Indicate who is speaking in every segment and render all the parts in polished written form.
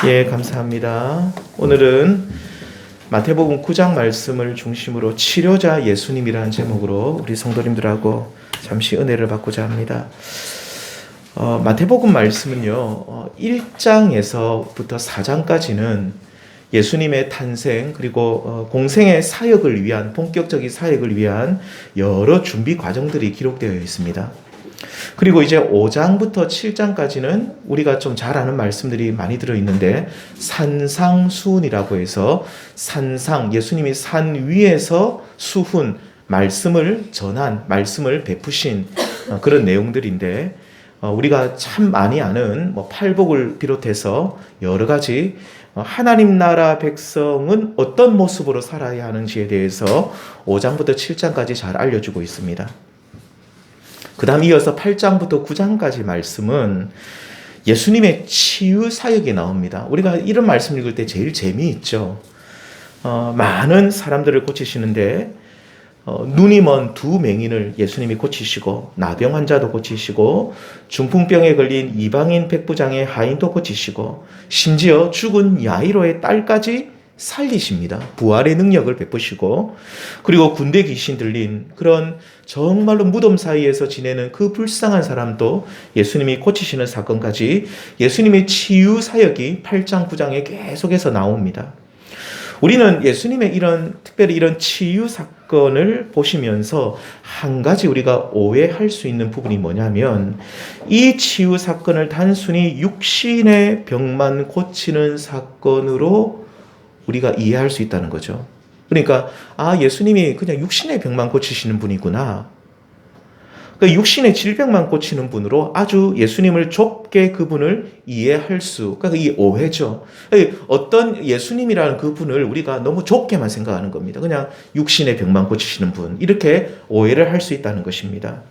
Speaker 1: 예, 감사합니다. 오늘은 마태복음 9장 말씀을 중심으로 치료자 예수님이라는 제목으로 우리 성도님들하고 잠시 은혜를 받고자 합니다. 마태복음 말씀은요, 1장에서부터 4장까지는 예수님의 탄생 그리고 공생의 사역을 위한 본격적인 사역을 위한 여러 준비 과정들이 기록되어 있습니다. 그리고 이제 5장부터 7장까지는 우리가 좀 잘 아는 말씀들이 많이 들어있는데 산상수훈이라고 해서 산상, 예수님이 산 위에서 수훈, 말씀을 전한, 말씀을 베푸신 그런 내용들인데 우리가 참 많이 아는 팔복을 비롯해서 여러 가지 하나님 나라 백성은 어떤 모습으로 살아야 하는지에 대해서 5장부터 7장까지 잘 알려주고 있습니다. 그 다음 이어서 8장부터 9장까지 말씀은 예수님의 치유 사역이 나옵니다. 우리가 이런 말씀 읽을 때 제일 재미있죠. 많은 사람들을 고치시는데 눈이 먼 두 맹인을 예수님이 고치시고 나병 환자도 고치시고 중풍병에 걸린 이방인 백부장의 하인도 고치시고 심지어 죽은 야이로의 딸까지 살리십니다. 부활의 능력을 베푸시고 그리고 군대 귀신 들린 그런 정말로 무덤 사이에서 지내는 그 불쌍한 사람도 예수님이 고치시는 사건까지 예수님의 치유 사역이 8장 9장에 계속해서 나옵니다. 우리는 예수님의 특별히 이런 치유 사건을 보시면서 한 가지 우리가 오해할 수 있는 부분이 뭐냐면 이 치유 사건을 단순히 육신의 병만 고치는 사건으로 우리가 이해할 수 있다는 거죠. 그러니까 예수님이 그냥 육신의 병만 고치시는 분이구나. 그러니까 육신의 질병만 고치는 분으로 아주 예수님을 좁게 그분을 이해할 수, 그러니까 이 오해죠. 어떤 예수님이라는 그분을 우리가 너무 좁게만 생각하는 겁니다. 그냥 육신의 병만 고치시는 분, 이렇게 오해를 할 수 있다는 것입니다.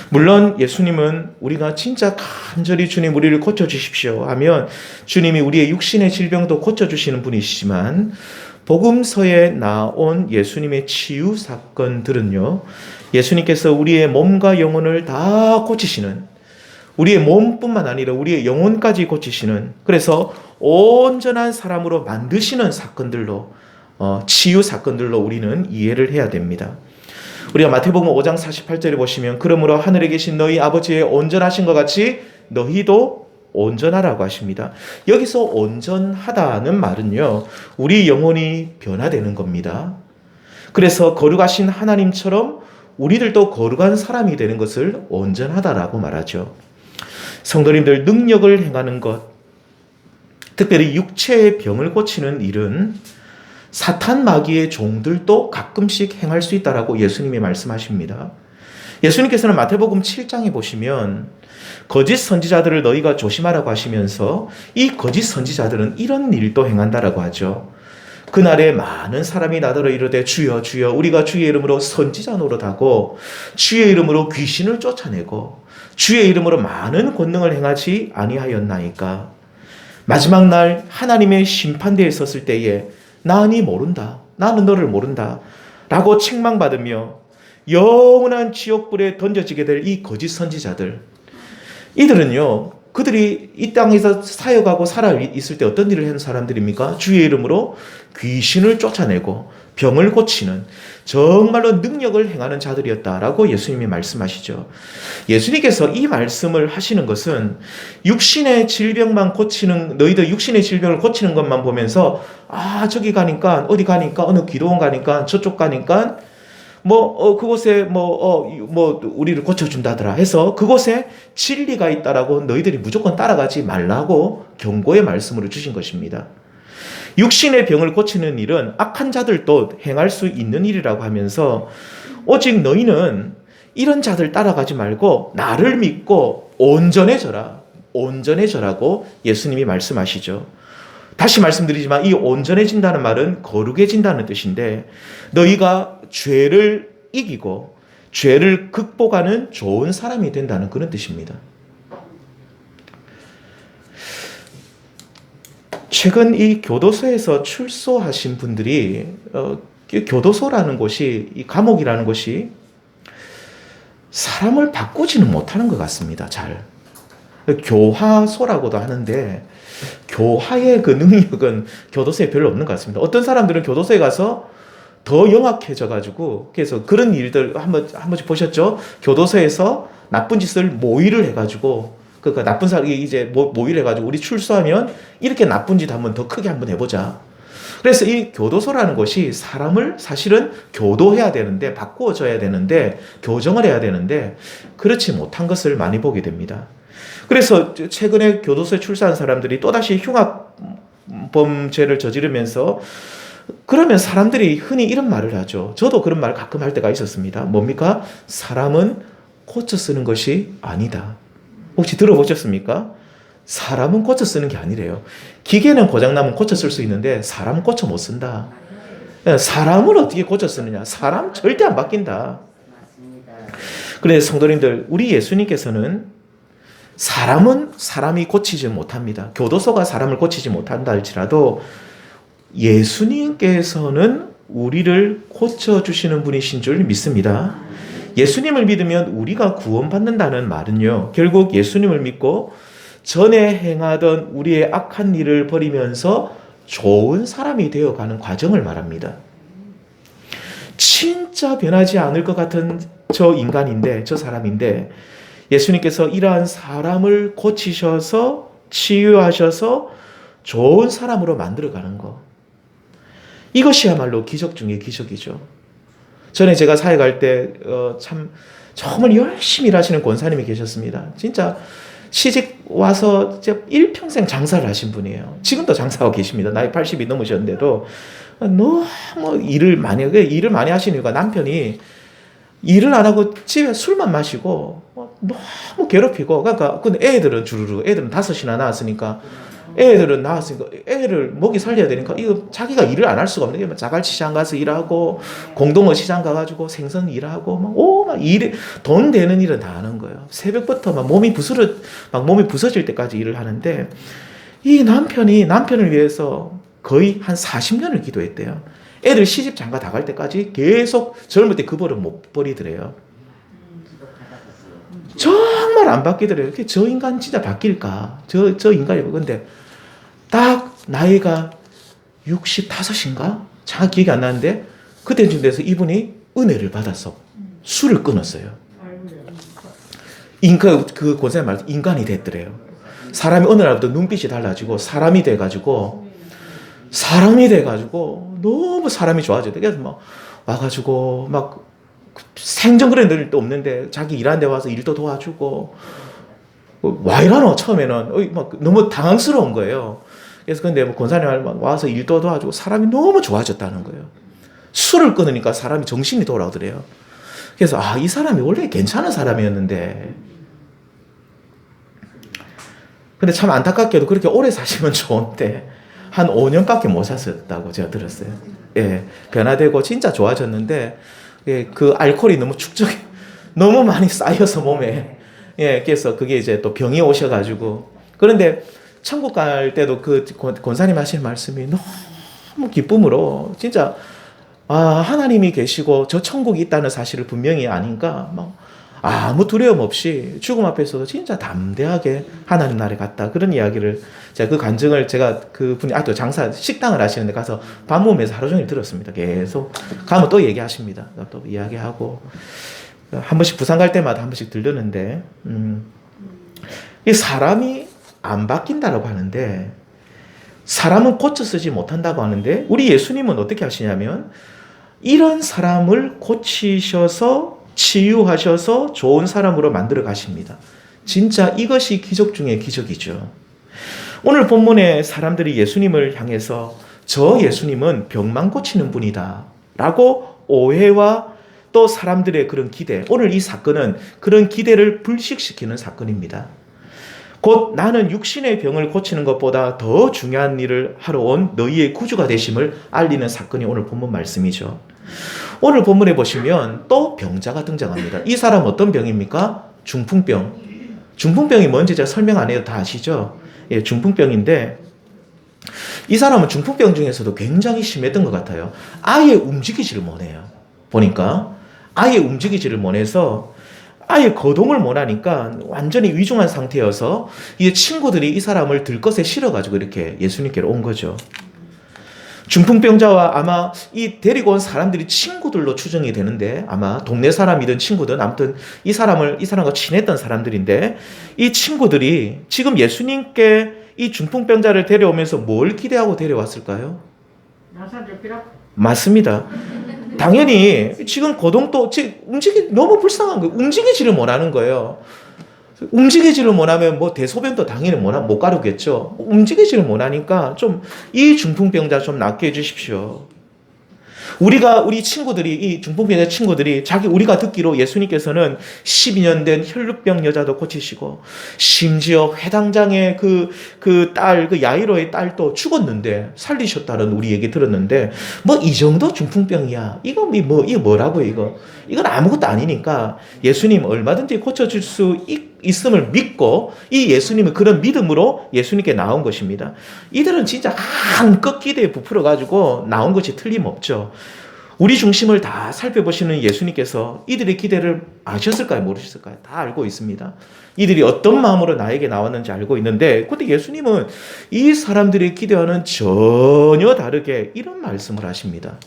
Speaker 1: 물론 예수님은 우리가 진짜 간절히 주님 우리를 고쳐주십시오 하면 주님이 우리의 육신의 질병도 고쳐주시는 분이시지만 복음서에 나온 예수님의 치유 사건들은요, 예수님께서 우리의 몸과 영혼을 다 고치시는, 우리의 몸뿐만 아니라 우리의 영혼까지 고치시는, 그래서 온전한 사람으로 만드시는 사건들로, 치유 사건들로 우리는 이해를 해야 됩니다. 우리가 마태복음 5장 48절에 보시면 그러므로 하늘에 계신 너희 아버지의 온전하신 것 같이 너희도 온전하라고 하십니다. 여기서 온전하다는 말은요, 우리 영혼이 변화되는 겁니다. 그래서 거룩하신 하나님처럼 우리들도 거룩한 사람이 되는 것을 온전하다라고 말하죠. 성도님들, 능력을 행하는 것, 특별히 육체의 병을 고치는 일은 사탄 마귀의 종들도 가끔씩 행할 수 있다라고 예수님이 말씀하십니다. 예수님께서는 마태복음 7장에 보시면 거짓 선지자들을 너희가 조심하라고 하시면서 이 거짓 선지자들은 이런 일도 행한다라고 하죠. 그날에 많은 사람이 나더러 이르되 주여 주여 우리가 주의 이름으로 선지자 노릇하고 주의 이름으로 귀신을 쫓아내고 주의 이름으로 많은 권능을 행하지 아니하였나이까. 마지막 날 하나님의 심판대에 섰을 때에 나니 모른다. 나는 너를 모른다. 라고 책망받으며 영원한 지옥불에 던져지게 될 이 거짓 선지자들. 이들은요, 그들이 이 땅에서 사역하고 살아있을 때 어떤 일을 하는 사람들입니까? 주의 이름으로 귀신을 쫓아내고 병을 고치는 정말로 능력을 행하는 자들이었다라고 예수님이 말씀하시죠. 예수님께서 이 말씀을 하시는 것은 육신의 질병만 고치는, 너희들 육신의 질병을 고치는 것만 보면서 저기 가니까 어디 가니까 어느 기도원 가니까 저쪽 가니까 그곳에 우리를 고쳐준다더라 해서 그곳에 진리가 있다라고 너희들이 무조건 따라가지 말라고 경고의 말씀으로 주신 것입니다. 육신의 병을 고치는 일은 악한 자들도 행할 수 있는 일이라고 하면서 오직 너희는 이런 자들 따라가지 말고 나를 믿고 온전해져라고 예수님이 말씀하시죠. 다시 말씀드리지만 이 온전해진다는 말은 거룩해진다는 뜻인데 너희가 죄를 이기고 죄를 극복하는 좋은 사람이 된다는 그런 뜻입니다. 최근 이 교도소에서 출소하신 분들이 교도소라는 곳이, 이 감옥이라는 곳이 사람을 바꾸지는 못하는 것 같습니다. 잘. 교화소라고도 하는데 교화의 그 능력은 교도소에 별로 없는 것 같습니다. 어떤 사람들은 교도소에 가서 더 영악해져 가지고, 그래서 그런 일들 한 번씩 보셨죠? 교도소에서 나쁜 짓을 모의를 해가지고, 그러니까 나쁜 사람이 이제 모의를 해가지고 우리 출소하면 이렇게 나쁜 짓 한번 더 크게 한번 해보자. 그래서 이 교도소라는 것이 사람을 사실은 교도해야 되는데, 바꾸어줘야 되는데, 교정을 해야 되는데 그렇지 못한 것을 많이 보게 됩니다. 그래서 최근에 교도소에 출소한 사람들이 또다시 흉악 범죄를 저지르면서, 그러면 사람들이 흔히 이런 말을 하죠. 저도 그런 말 가끔 할 때가 있었습니다. 뭡니까? 사람은 고쳐 쓰는 것이 아니다. 혹시 들어보셨습니까? 사람은 고쳐 쓰는 게 아니래요. 기계는 고장나면 고쳐 쓸 수 있는데 사람은 고쳐 못 쓴다. 사람을 어떻게 고쳐 쓰느냐? 사람 절대 안 바뀐다. 그래서 성도님들, 우리 예수님께서는 사람이 고치지 못합니다. 교도소가 사람을 고치지 못한다 할지라도 예수님께서는 우리를 고쳐주시는 분이신 줄 믿습니다. 예수님을 믿으면 우리가 구원받는다는 말은요, 결국 예수님을 믿고 전에 행하던 우리의 악한 일을 버리면서 좋은 사람이 되어가는 과정을 말합니다. 진짜 변하지 않을 것 같은 저 사람인데 예수님께서 이러한 사람을 고치셔서 치유하셔서 좋은 사람으로 만들어가는 거, 이것이야말로 기적 중에 기적이죠. 전에 제가 사회 갈 때 정말 열심히 일하시는 권사님이 계셨습니다. 진짜 시집 와서 일평생 장사를 하신 분이에요. 지금도 장사하고 계십니다. 나이 80이 넘으셨는데도 너무 일을 많이 하시는 이유가 남편이 일을 안 하고 집에 술만 마시고 너무 괴롭히고, 그러니까 근데 애들은 다섯이나 낳았으니까 애를 먹이 살려야 되니까 이거 자기가 일을 안 할 수가 없는 게, 자갈치장 가서 일하고 공동어 시장 가가지고 생선 일하고 돈 되는 일은 다 하는 거예요. 새벽부터 몸이 부서질 때까지 일을 하는데, 이 남편을 위해서 거의 한 40년을 기도했대요. 애들 시집 장가 다 갈 때까지 계속 젊을 때 그 벌은 못 버리더래요. 정말 안 바뀌더래요. 저 인간 진짜 바뀔까? 저 인간이. 근데 딱 나이가 65인가? 정확히 기억이 안 나는데 그때쯤 돼서 이분이 은혜를 받아서 술을 끊었어요. 그 권사님 말도 인간이 됐더래요. 사람이 어느 날부터 눈빛이 달라지고 사람이 돼가지고 너무 사람이 좋아져요. 그래서 와가지고 생전 그런 일도 없는데 자기 일하는 데 와서 일도 도와주고, 와 이러노 처음에는 너무 당황스러운 거예요. 그래서 근데 권사님 와서 일도 도와주고 사람이 너무 좋아졌다는 거예요. 술을 끊으니까 사람이 정신이 돌아오더래요. 그래서 이 사람이 원래 괜찮은 사람이었는데, 근데 참 안타깝게도 그렇게 오래 사시면 좋은데 한 5년밖에 못 사셨다고 제가 들었어요. 예, 변화되고 진짜 좋아졌는데, 예, 그 알코올이 너무 많이 쌓여서 몸에, 예, 그래서 그게 이제 또 병이 오셔가지고. 그런데 천국 갈 때도 그 권사님 하시는 말씀이 너무 기쁨으로, 진짜 하나님이 계시고 저 천국이 있다는 사실을 분명히 아니까 아무 두려움 없이 죽음 앞에서도 진짜 담대하게 하나님 나라에 갔다. 그런 이야기를, 제가 그 간증을 그분이 또 식당을 하시는데 가서 반모면서 하루 종일 들었습니다. 계속 가면 또 얘기하십니다. 또 이야기하고, 한 번씩 부산 갈 때마다 한 번씩 들르는데, 이 사람이 안 바뀐다라고 하는데, 사람은 고쳐 쓰지 못한다고 하는데, 우리 예수님은 어떻게 하시냐면 이런 사람을 고치셔서 치유하셔서 좋은 사람으로 만들어 가십니다. 진짜 이것이 기적 중에 기적이죠. 오늘 본문에 사람들이 예수님을 향해서 저 예수님은 병만 고치는 분이다 라고 오해와 또 사람들의 그런 기대, 오늘 이 사건은 그런 기대를 불식시키는 사건입니다. 곧 나는 육신의 병을 고치는 것보다 더 중요한 일을 하러 온 너희의 구주가 되심을 알리는 사건이 오늘 본문 말씀이죠. 오늘 본문에 보시면 또 병자가 등장합니다. 이 사람 어떤 병입니까? 중풍병. 중풍병이 뭔지 제가 설명 안 해도 다 아시죠? 예, 중풍병인데 이 사람은 중풍병 중에서도 굉장히 심했던 것 같아요. 아예 움직이지를 못해요. 보니까 아예 움직이지를 못해서 아예 거동을 못하니까 완전히 위중한 상태여서 이 친구들이 이 사람을 들것에 실어가지고 이렇게 예수님께로 온 거죠. 중풍병자와 아마 이 데리고 온 사람들이 친구들로 추정이 되는데, 아마 동네 사람이든 친구든 아무튼 이 사람과 친했던 사람들인데, 이 친구들이 지금 예수님께 이 중풍병자를 데려오면서 뭘 기대하고 데려왔을까요? 맞습니다. 당연히 지금 거동도 너무 불쌍한 거예요. 움직이지를 못하는 거예요. 움직이지를 못하면 뭐 대소변도 당연히 못 가르겠죠. 움직이지를 못하니까 좀 이 중풍병자 좀 낫게 해주십시오. 우리 친구들이, 이 중풍병자 친구들이 우리가 듣기로 예수님께서는 12년 된 혈루병 여자도 고치시고, 심지어 회당장의 그 야이로의 딸도 죽었는데 살리셨다는 우리 얘기 들었는데, 뭐 이 정도 중풍병이야. 이거 뭐라고요, 이건 아무것도 아니니까 예수님 얼마든지 고쳐줄 수 있음을 믿고, 이 예수님은 그런 믿음으로 예수님께 나온 것입니다. 이들은 진짜 한껏 기대에 부풀어가지고 나온 것이 틀림없죠. 우리 중심을 다 살펴보시는 예수님께서 이들의 기대를 아셨을까요? 모르셨을까요? 다 알고 있습니다. 이들이 어떤 마음으로 나에게 나왔는지 알고 있는데, 근데 예수님은 이 사람들의 기대와는 전혀 다르게 이런 말씀을 하십니다.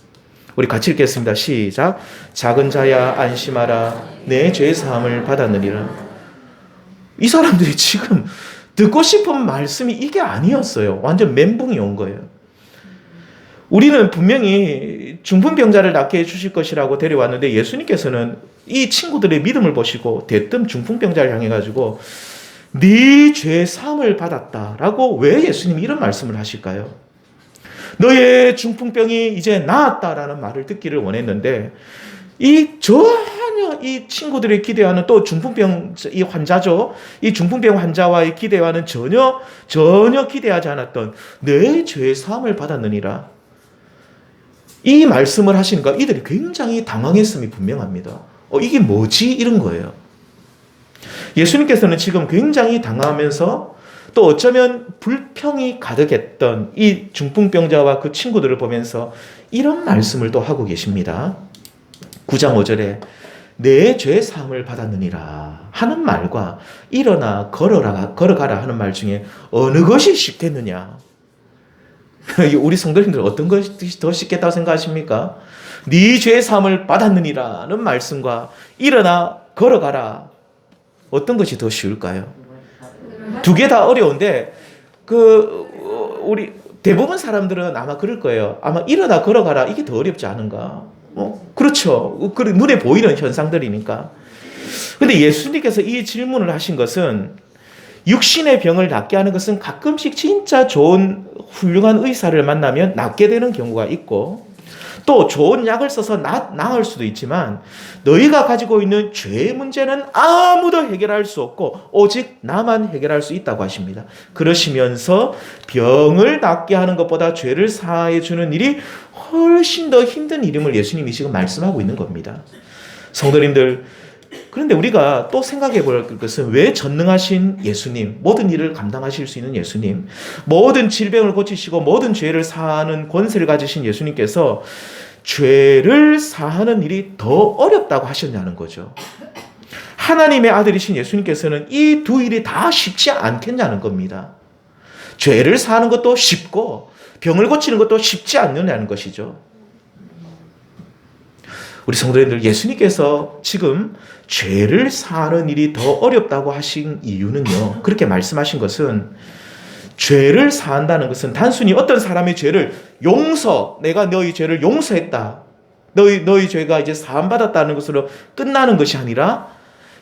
Speaker 1: 우리 같이 읽겠습니다. 시작. 작은 자야 안심하라. 내 죄 사함을 받았느니라. 이 사람들이 지금 듣고 싶은 말씀이 이게 아니었어요. 완전 멘붕이 온 거예요. 우리는 분명히 중풍병자를 낫게 해주실 것이라고 데려왔는데, 예수님께서는 이 친구들의 믿음을 보시고 대뜸 중풍병자를 향해가지고 네 죄 사함을 받았다라고 왜 예수님이 이런 말씀을 하실까요? 너의 중풍병이 이제 나았다라는 말을 듣기를 원했는데, 전혀 이 친구들이 기대하는, 또 중풍병 이 환자죠. 이 중풍병 환자와의 기대와는 전혀 기대하지 않았던 내 죄 사함을 받았느니라. 이 말씀을 하시니까 이들이 굉장히 당황했음이 분명합니다. 이게 뭐지? 이런 거예요. 예수님께서는 지금 굉장히 당황하면서 또 어쩌면 불평이 가득했던 이 중풍병자와 그 친구들을 보면서 이런 말씀을 또 하고 계십니다. 9장 5절에 내 죄 사함을 받았느니라 하는 말과 일어나 걸어가라 하는 말 중에 어느 것이 쉽겠느냐? 우리 성도님들 어떤 것이 더 쉽겠다고 생각하십니까? 네 죄 사함을 받았느니라는 말씀과 일어나 걸어가라, 어떤 것이 더 쉬울까요? 두 개 다 어려운데 우리 대부분 사람들은 아마 그럴 거예요. 아마 일어나 걸어가라, 이게 더 어렵지 않은가? 그렇죠. 눈에 보이는 현상들이니까. 근데 예수님께서 이 질문을 하신 것은, 육신의 병을 낫게 하는 것은 가끔씩 진짜 좋은 훌륭한 의사를 만나면 낫게 되는 경우가 있고, 또 좋은 약을 써서 나을 수도 있지만, 너희가 가지고 있는 죄의 문제는 아무도 해결할 수 없고 오직 나만 해결할 수 있다고 하십니다. 그러시면서 병을 낫게 하는 것보다 죄를 사해 주는 일이 훨씬 더 힘든 일임을 예수님이 지금 말씀하고 있는 겁니다. 성도님들, 그런데 우리가 또 생각해 볼 것은, 왜 전능하신 예수님, 모든 일을 감당하실 수 있는 예수님, 모든 질병을 고치시고 모든 죄를 사하는 권세를 가지신 예수님께서 죄를 사하는 일이 더 어렵다고 하셨냐는 거죠. 하나님의 아들이신 예수님께서는 이 두 일이 다 쉽지 않겠냐는 겁니다. 죄를 사하는 것도 쉽고 병을 고치는 것도 쉽지 않느냐는 것이죠. 우리 성도님들, 예수님께서 지금 죄를 사하는 일이 더 어렵다고 하신 이유는요, 그렇게 말씀하신 것은, 죄를 사한다는 것은 단순히 어떤 사람의 죄를 내가 너희 죄를 용서했다, 너희 죄가 이제 사함받았다는 것으로 끝나는 것이 아니라,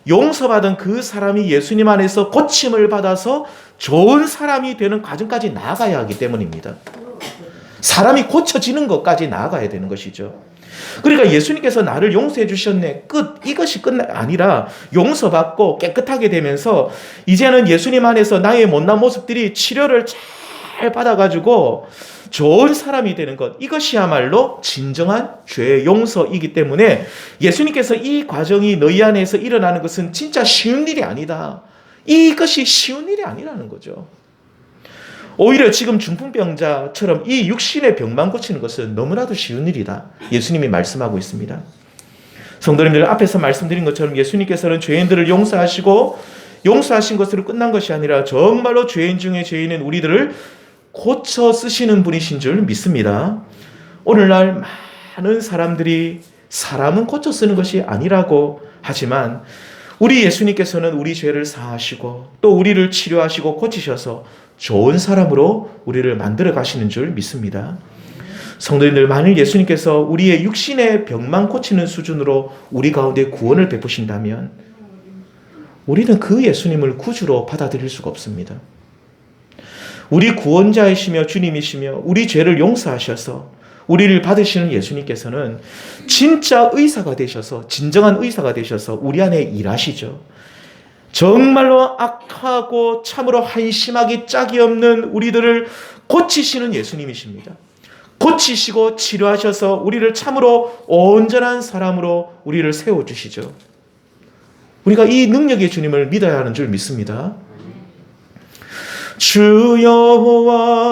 Speaker 1: 용서받은 그 사람이 예수님 안에서 고침을 받아서 좋은 사람이 되는 과정까지 나아가야 하기 때문입니다. 사람이 고쳐지는 것까지 나아가야 되는 것이죠. 그러니까 예수님께서 나를 용서해 주셨네, 이것이 아니라, 용서받고 깨끗하게 되면서 이제는 예수님 안에서 나의 못난 모습들이 치료를 잘 받아가지고 좋은 사람이 되는 것, 이것이야말로 진정한 죄 용서이기 때문에 예수님께서 이 과정이 너희 안에서 일어나는 것은 진짜 쉬운 일이 아니다, 이것이 쉬운 일이 아니라는 거죠. 오히려 지금 중풍병자처럼 이 육신의 병만 고치는 것은 너무나도 쉬운 일이다, 예수님이 말씀하고 있습니다. 성도님들 앞에서 말씀드린 것처럼 예수님께서는 죄인들을 용서하신 것으로 끝난 것이 아니라 정말로 죄인 중에 죄인인 우리들을 고쳐 쓰시는 분이신 줄 믿습니다. 오늘날 많은 사람들이 사람은 고쳐 쓰는 것이 아니라고 하지만 우리 예수님께서는 우리 죄를 사하시고 또 우리를 치료하시고 고치셔서 좋은 사람으로 우리를 만들어 가시는 줄 믿습니다. 성도님들, 만일 예수님께서 우리의 육신의 병만 고치는 수준으로 우리 가운데 구원을 베푸신다면 우리는 그 예수님을 구주로 받아들일 수가 없습니다. 우리 구원자이시며 주님이시며 우리 죄를 용서하셔서 우리를 받으시는 예수님께서는 진짜 의사가 되셔서, 진정한 의사가 되셔서 우리 안에 일하시죠. 정말로 악하고 참으로 한심하기 짝이 없는 우리들을 고치시는 예수님이십니다. 고치시고 치료하셔서 우리를 참으로 온전한 사람으로 우리를 세워주시죠. 우리가 이 능력의 주님을 믿어야 하는 줄 믿습니다. 주 여호와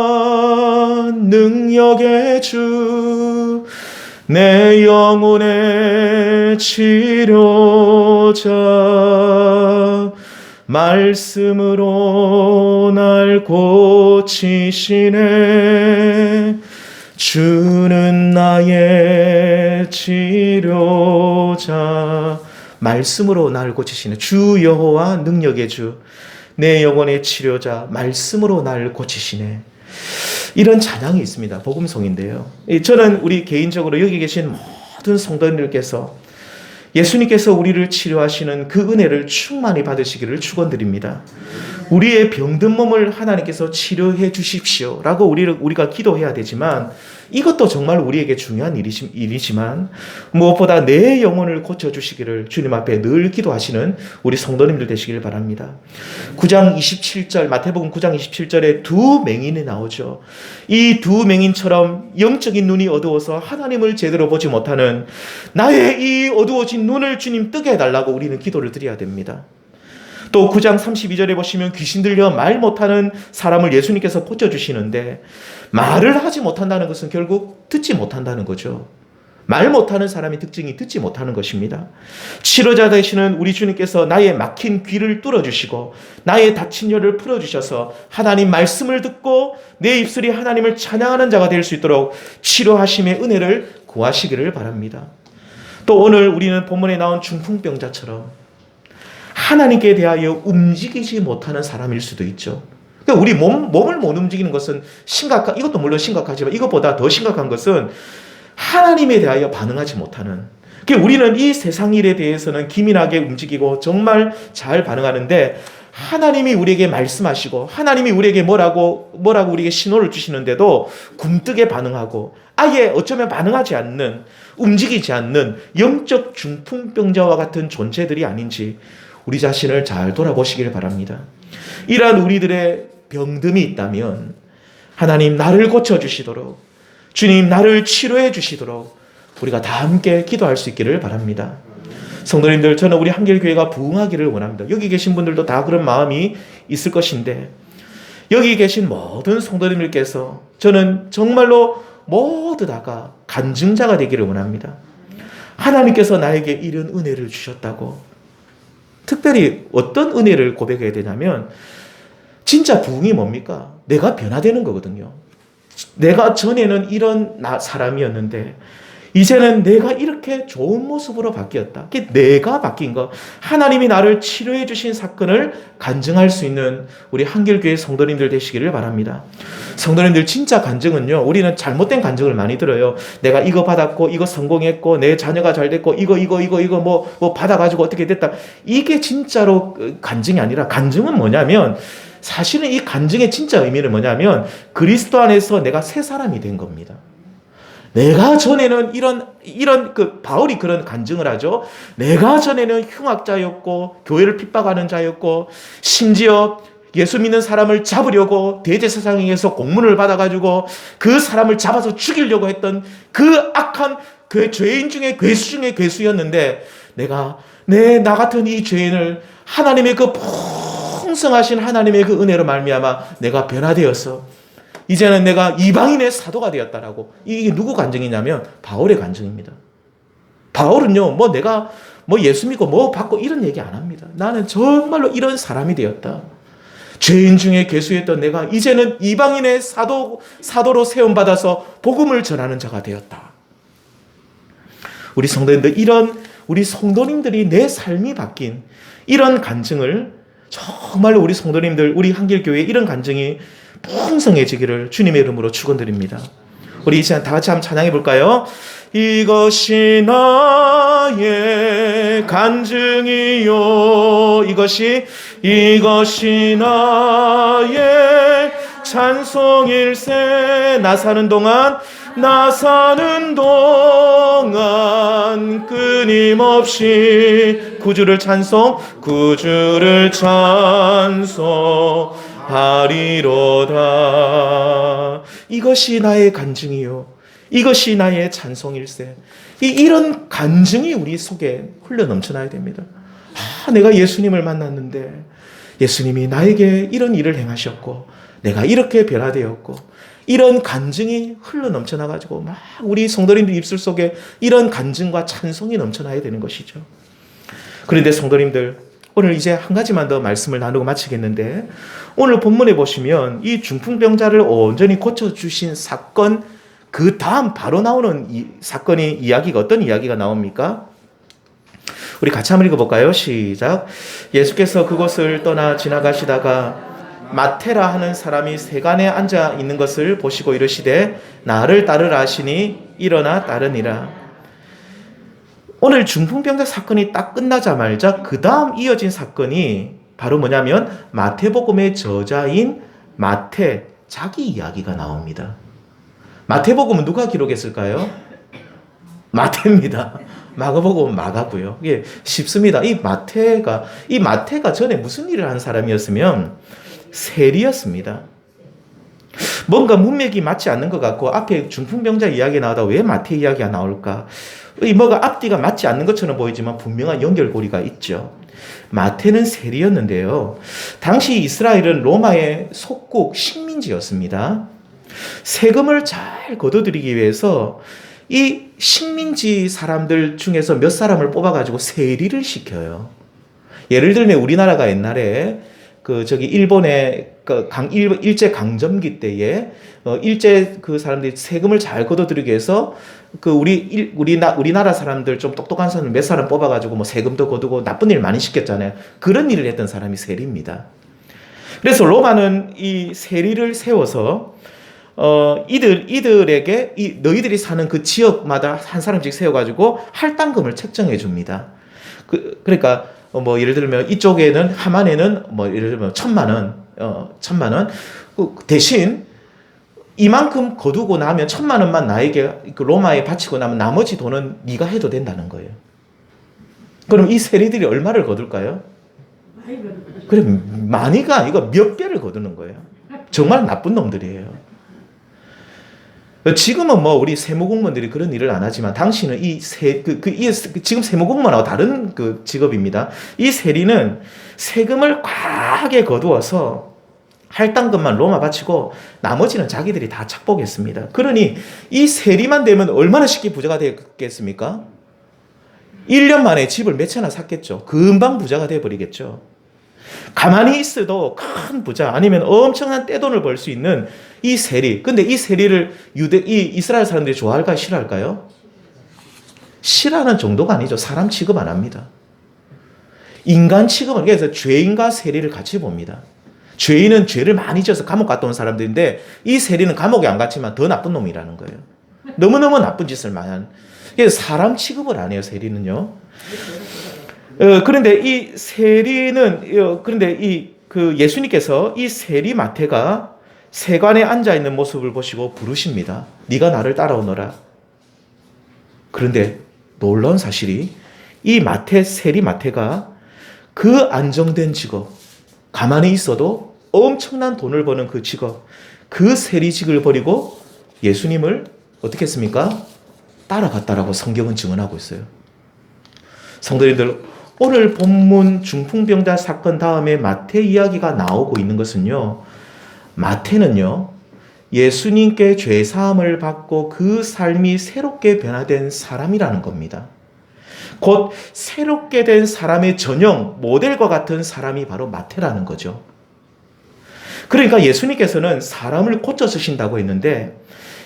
Speaker 1: 능력의 주, 내 영혼의 치료자, 말씀으로 날 고치시네. 주는 나의 치료자, 말씀으로 날 고치시네. 주 여호와 능력의 주, 내 영혼의 치료자, 말씀으로 날 고치시네. 이런 찬양이 있습니다. 복음송인데요. 저는 우리 개인적으로 여기 계신 모든 성도님들께서 예수님께서 우리를 치료하시는 그 은혜를 충만히 받으시기를 축원드립니다. 우리의 병든 몸을 하나님께서 치료해 주십시오 라고 우리가 기도해야 되지만, 이것도 정말 우리에게 중요한 일이지만 무엇보다 내 영혼을 고쳐주시기를 주님 앞에 늘 기도하시는 우리 성도님들 되시길 바랍니다. 9장 27절, 마태복음 9장 27절에 두 맹인이 나오죠. 이 두 맹인처럼 영적인 눈이 어두워서 하나님을 제대로 보지 못하는 나의 이 어두워진 눈을 주님 뜨게 해달라고 우리는 기도를 드려야 됩니다. 또 9장 32절에 보시면 귀신 들려 말 못하는 사람을 예수님께서 고쳐주시는데, 말을 하지 못한다는 것은 결국 듣지 못한다는 거죠. 말 못하는 사람의 특징이 듣지 못하는 것입니다. 치료자 되시는 우리 주님께서 나의 막힌 귀를 뚫어주시고 나의 다친 혀를 풀어주셔서 하나님 말씀을 듣고 내 입술이 하나님을 찬양하는 자가 될 수 있도록 치료하심의 은혜를 구하시기를 바랍니다. 또 오늘 우리는 본문에 나온 중풍병자처럼 하나님께 대하여 움직이지 못하는 사람일 수도 있죠. 그러니까 우리 몸을 못 움직이는 것은 이것도 물론 심각하지만 이것보다 더 심각한 것은 하나님에 대하여 반응하지 못하는. 그러니까 우리는 이 세상 일에 대해서는 기민하게 움직이고 정말 잘 반응하는데, 하나님이 우리에게 말씀하시고 하나님이 우리에게 뭐라고 우리에게 신호를 주시는데도 굼뜨게 반응하고 아예 어쩌면 반응하지 않는, 움직이지 않는 영적 중풍병자와 같은 존재들이 아닌지 우리 자신을 잘 돌아보시길 바랍니다. 이러한 우리들의 병듦이 있다면 하나님 나를 고쳐주시도록, 주님 나를 치료해 주시도록 우리가 다 함께 기도할 수 있기를 바랍니다. 성도님들, 저는 우리 한길교회가 부흥하기를 원합니다. 여기 계신 분들도 다 그런 마음이 있을 것인데, 여기 계신 모든 성도님들께서 저는 정말로 모두 다가 간증자가 되기를 원합니다. 하나님께서 나에게 이런 은혜를 주셨다고. 특별히 어떤 은혜를 고백해야 되냐면, 진짜 부흥이 뭡니까? 내가 변화되는 거거든요. 내가 전에는 이런 사람이었는데 이제는 내가 이렇게 좋은 모습으로 바뀌었다. 내가 바뀐 거, 하나님이 나를 치료해 주신 사건을 간증할 수 있는 우리 한길교회 성도님들 되시기를 바랍니다. 성도님들, 진짜 간증은요, 우리는 잘못된 간증을 많이 들어요. 내가 이거 받았고 이거 성공했고 내 자녀가 잘 됐고 이거 뭐 받아가지고 어떻게 됐다. 이게 진짜로 간증이 아니라, 간증은 뭐냐면, 사실은 이 간증의 진짜 의미는 뭐냐면 그리스도 안에서 내가 새 사람이 된 겁니다. 내가 전에는 바울이 그런 간증을 하죠. 내가 전에는 흉악자였고 교회를 핍박하는 자였고 심지어 예수 믿는 사람을 잡으려고 대제사장에게서 공문을 받아가지고 그 사람을 잡아서 죽이려고 했던 그 악한 그 죄인 중에 괴수 중에 괴수였는데, 나 같은 이 죄인을 하나님의 그 풍성하신 하나님의 그 은혜로 말미암아 내가 변화되어서 이제는 내가 이방인의 사도가 되었다라고. 이게 누구 간증이냐면 바울의 간증입니다. 바울은요, 내가 예수 믿고 받고 이런 얘기 안 합니다. 나는 정말로 이런 사람이 되었다. 죄인 중에 괴수였던 내가 이제는 이방인의 사도로 세움받아서 복음을 전하는 자가 되었다. 우리 성도님들, 우리 성도님들이 내 삶이 바뀐 이런 간증을 정말로 우리 성도님들, 우리 한길교회에 이런 간증이 풍성해지기를 주님의 이름으로 축원드립니다. 우리 이제 다 같이 한번 찬양해 볼까요? 이것이 나의 간증이요, 이것이 나의 찬송일세. 나 사는 동안 끊임없이 구주를 찬송하리로다. 이것이 나의 간증이요, 이것이 나의 찬송일세. 이런 간증이 우리 속에 흘러 넘쳐나야 됩니다. 내가 예수님을 만났는데 예수님이 나에게 이런 일을 행하셨고 내가 이렇게 변화되었고, 이런 간증이 흘러 넘쳐나가지고 막 우리 성도님들 입술 속에 이런 간증과 찬송이 넘쳐나야 되는 것이죠. 그런데 성도님들, 오늘 이제 한 가지만 더 말씀을 나누고 마치겠는데, 오늘 본문에 보시면 이 중풍병자를 온전히 고쳐주신 사건, 그 다음 바로 나오는 이야기가 어떤 이야기가 나옵니까? 우리 같이 한번 읽어볼까요? 시작. 예수께서 그곳을 떠나 지나가시다가 마태라 하는 사람이 세간에 앉아 있는 것을 보시고 이르시되 나를 따르라 하시니 일어나 따르니라. 오늘 중풍병자 사건이 딱 끝나자마자 그 다음 이어진 사건이 바로 뭐냐면 마태복음의 저자인 마태 자기 이야기가 나옵니다. 마태복음은 누가 기록했을까요? 마태입니다. 마가복음은 마가고요. 이게 쉽습니다. 이 마태가 전에 무슨 일을 한 사람이었으면 세리였습니다. 뭔가 문맥이 맞지 않는 것 같고, 앞에 중풍병자 이야기 나오다 왜 마태 이야기가 나올까? 뭐가 앞뒤가 맞지 않는 것처럼 보이지만 분명한 연결고리가 있죠. 마태는 세리였는데요, 당시 이스라엘은 로마의 속국 식민지였습니다. 세금을 잘 거둬들이기 위해서 이 식민지 사람들 중에서 몇 사람을 뽑아가지고 세리를 시켜요. 예를 들면 우리나라가 옛날에 일본의 일제 강점기 때에 일제 그 사람들이 세금을 잘 거둬들이기 위해서 우리나라 사람들 좀 똑똑한 사람들 몇 사람 뽑아가지고 세금도 거두고 나쁜 일 많이 시켰잖아요. 그런 일을 했던 사람이 세리입니다. 그래서 로마는 이 세리를 세워서 이들에게 너희들이 사는 그 지역마다 한 사람씩 세워가지고 할당금을 책정해 줍니다. 그러니까 예를 들면 이쪽에는 하만에는 예를 들면 1,000만 원 대신 이만큼 거두고 나면 1,000만 원만 나에게 로마에 바치고 나면 나머지 돈은 네가 해도 된다는 거예요. 그럼 이 세리들이 얼마를 거둘까요? 그래, 많이가 아니고 몇 배를 거두는 거예요. 정말 나쁜 놈들이에요. 지금은 우리 세무공무원들이 그런 일을 안 하지만 당시는 지금 세무공무원하고 다른 직업입니다. 이 세리는 세금을 과하게 거두어서 할당금만 로마 바치고 나머지는 자기들이 다 착복했습니다. 그러니 이 세리만 되면 얼마나 쉽게 부자가 되겠습니까? 1년 만에 집을 몇 채나 샀겠죠. 금방 부자가 되어버리겠죠. 가만히 있어도 큰 부자, 아니면 엄청난 떼돈을 벌 수 있는 이 세리. 근데 이 세리를 이스라엘 사람들이 좋아할까요? 싫어할까요? 싫어하는 정도가 아니죠. 사람 취급 안 합니다. 인간 취급은, 그래서 죄인과 세리를 같이 봅니다. 죄인은 죄를 많이 지어서 감옥 갔다 온 사람들인데 이 세리는 감옥에 안 갔지만 더 나쁜 놈이라는 거예요. 너무너무 나쁜 짓을 많이 한. 그래서 사람 취급을 안 해요, 세리는요. 그런데 이 세리는, 예수님께서 이 세리 마태가 세관에 앉아 있는 모습을 보시고 부르십니다. 네가 나를 따라오너라. 그런데 놀라운 사실이 이 세리 마태가 그 안정된 직업, 가만히 있어도 엄청난 돈을 버는 그 직업, 그 세리직을 버리고 예수님을 어떻게 했습니까? 따라갔다라고 성경은 증언하고 있어요. 성도님들, 오늘 본문 중풍병자 사건 다음에 마태 이야기가 나오고 있는 것은요, 마태는요, 예수님께 죄사함을 받고 그 삶이 새롭게 변화된 사람이라는 겁니다. 곧 새롭게 된 사람의 전형, 모델과 같은 사람이 바로 마태라는 거죠. 그러니까 예수님께서는 사람을 고쳐 쓰신다고 했는데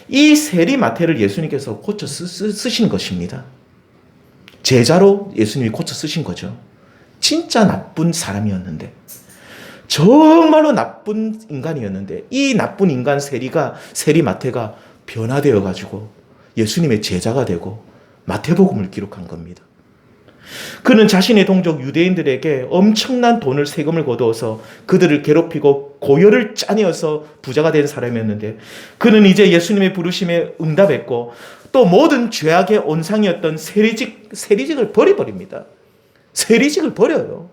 Speaker 1: 이 세리 마태를 예수님께서 고쳐 쓰신 것입니다. 제자로 예수님이 고쳐 쓰신 거죠. 진짜 나쁜 사람이었는데, 정말로 나쁜 인간이었는데 이 나쁜 인간 세리 마태가 변화되어 가지고 예수님의 제자가 되고 마태복음을 기록한 겁니다. 그는 자신의 동족 유대인들에게 엄청난 돈을 세금을 거두어서 그들을 괴롭히고 고열을 짜내어서 부자가 된 사람이었는데 그는 이제 예수님의 부르심에 응답했고 또 모든 죄악의 온상이었던 세리직을 버려버립니다. 세리직을 버려요.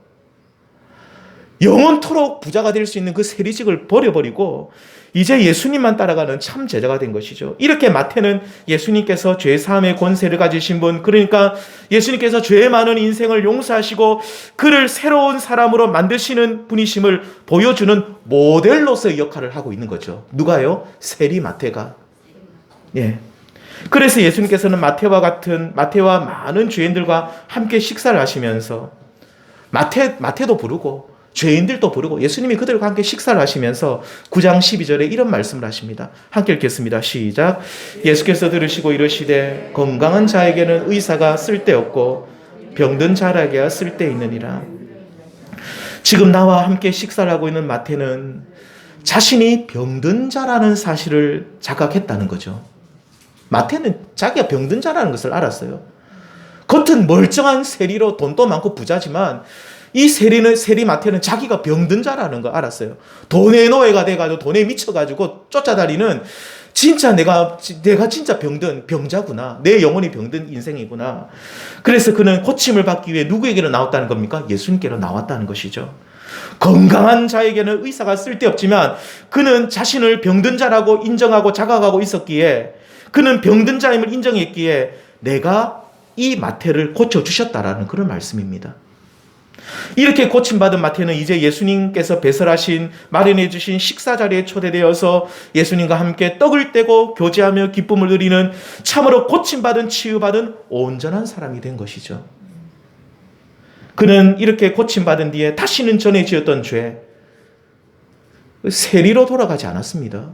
Speaker 1: 영원토록 부자가 될 수 있는 그 세리직을 버려버리고 이제 예수님만 따라가는 참 제자가 된 것이죠. 이렇게 마태는 예수님께서 죄사함의 권세를 가지신 분, 그러니까 예수님께서 죄 많은 인생을 용서하시고 그를 새로운 사람으로 만드시는 분이심을 보여주는 모델로서의 역할을 하고 있는 거죠. 누가요? 세리 마태가. 예. 그래서 예수님께서는 마태와 많은 죄인들과 함께 식사를 하시면서 마태도 부르고 죄인들도 부르고 예수님이 그들과 함께 식사를 하시면서 9장 12절에 이런 말씀을 하십니다. 함께 읽겠습니다. 시작. 예수께서 들으시고 이르시되 건강한 자에게는 의사가 쓸데없고 병든 자에게야 쓸데있느니라. 지금 나와 함께 식사를 하고 있는 마태는 자신이 병든 자라는 사실을 자각했다는 거죠. 마태는 자기가 병든 자라는 것을 알았어요. 겉은 멀쩡한 세리로 돈도 많고 부자지만 이 세리 마태는 자기가 병든 자라는 걸 알았어요. 돈의 노예가 돼가지고 돈에 미쳐가지고 쫓아다니는 진짜 내가 진짜 병든 병자구나. 내 영혼이 병든 인생이구나. 그래서 그는 고침을 받기 위해 누구에게로 나왔다는 겁니까? 예수님께로 나왔다는 것이죠. 건강한 자에게는 의사가 쓸데없지만 그는 자신을 병든 자라고 인정하고 자각하고 있었기에 그는 병든 자임을 인정했기에 내가 이 마태를 고쳐주셨다라는 그런 말씀입니다. 이렇게 고침받은 마태는 이제 예수님께서 배설하신 마련해 주신 식사 자리에 초대되어서 예수님과 함께 떡을 떼고 교제하며 기쁨을 누리는 참으로 고침받은 치유받은 온전한 사람이 된 것이죠. 그는 이렇게 고침받은 뒤에 다시는 전에 지었던 죄, 세리로 돌아가지 않았습니다.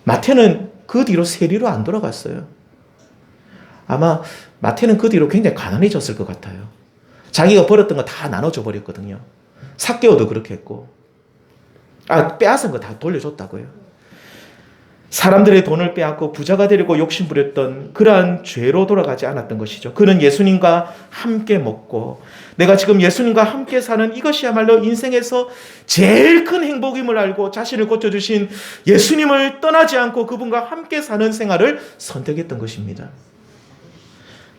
Speaker 1: 마태는 그 뒤로 세리로 안 돌아갔어요. 아마 마태는 그 뒤로 굉장히 가난해졌을 것 같아요. 자기가 벌었던 거 다 나눠줘 버렸거든요. 삭개오도 그렇게 했고, 빼앗은 거 다 돌려줬다고요. 사람들의 돈을 빼앗고 부자가 되려고 욕심부렸던 그러한 죄로 돌아가지 않았던 것이죠. 그는 예수님과 함께 먹고 내가 지금 예수님과 함께 사는 이것이야말로 인생에서 제일 큰 행복임을 알고 자신을 고쳐주신 예수님을 떠나지 않고 그분과 함께 사는 생활을 선택했던 것입니다.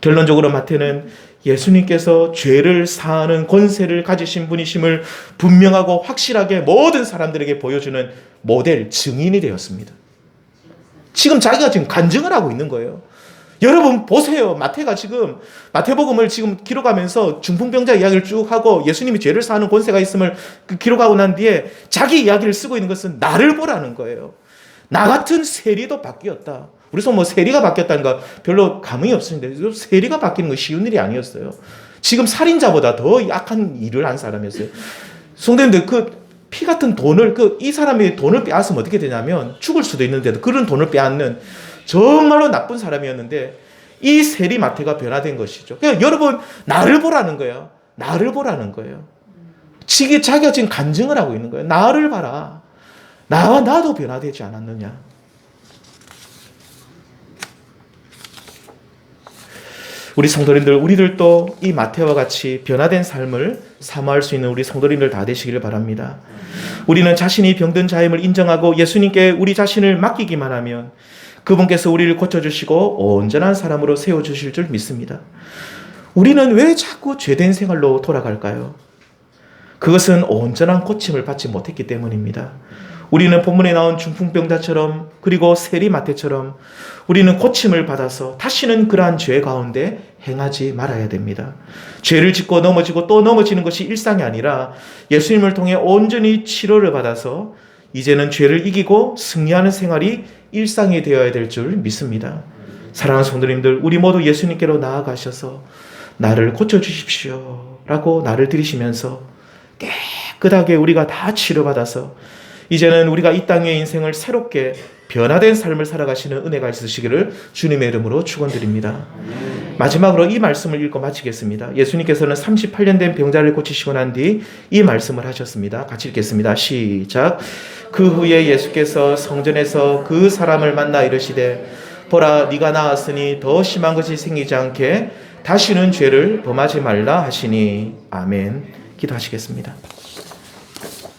Speaker 1: 결론적으로 마태는 예수님께서 죄를 사하는 권세를 가지신 분이심을 분명하고 확실하게 모든 사람들에게 보여주는 모델, 증인이 되었습니다. 지금 자기가 지금 간증을 하고 있는 거예요. 여러분 보세요. 마태가 지금 마태복음을 지금 기록하면서 중풍병자 이야기를 쭉 하고 예수님이 죄를 사하는 권세가 있음을 기록하고 난 뒤에 자기 이야기를 쓰고 있는 것은 나를 보라는 거예요. 나 같은 세리도 바뀌었다. 우리서 세리가 바뀌었다는 거 별로 감흥이 없었는데 세리가 바뀌는 건 쉬운 일이 아니었어요. 지금 살인자보다 더 약한 일을 한 사람이었어요. 성도님들 피 같은 돈을 이 사람이 돈을 빼앗으면 어떻게 되냐면 죽을 수도 있는데도 그런 돈을 빼앗는 정말로 나쁜 사람이었는데 이 세리 마태가 변화된 것이죠. 그러니까 여러분 나를 보라는 거예요. 나를 보라는 거예요. 자기가 지금 간증을 하고 있는 거예요. 나를 봐라. 나도 변화되지 않았느냐. 우리 성도님들, 우리들도 이 마태와 같이 변화된 삶을 사모할 수 있는 우리 성도님들 다 되시기를 바랍니다. 우리는 자신이 병든 자임을 인정하고 예수님께 우리 자신을 맡기기만 하면 그분께서 우리를 고쳐주시고 온전한 사람으로 세워주실 줄 믿습니다. 우리는 왜 자꾸 죄된 생활로 돌아갈까요? 그것은 온전한 고침을 받지 못했기 때문입니다. 우리는 본문에 나온 중풍병자처럼 그리고 세리 마태처럼 우리는 고침을 받아서 다시는 그러한 죄 가운데 행하지 말아야 됩니다. 죄를 짓고 넘어지고 또 넘어지는 것이 일상이 아니라 예수님을 통해 온전히 치료를 받아서 이제는 죄를 이기고 승리하는 생활이 일상이 되어야 될 줄 믿습니다. 사랑하는 성도님들, 우리 모두 예수님께로 나아가셔서 나를 고쳐주십시오 라고 나를 들이시면서 깨끗하게 우리가 다 치료받아서 이제는 우리가 이 땅의 인생을 새롭게 변화된 삶을 살아가시는 은혜가 있으시기를 주님의 이름으로 축원드립니다. 마지막으로 이 말씀을 읽고 마치겠습니다. 예수님께서는 38년 된 병자를 고치시고 난 뒤 이 말씀을 하셨습니다. 같이 읽겠습니다. 시작. 그 후에 예수께서 성전에서 그 사람을 만나 이르시되 보라 네가 나았으니 더 심한 것이 생기지 않게 다시는 죄를 범하지 말라 하시니 아멘. 기도하시겠습니다.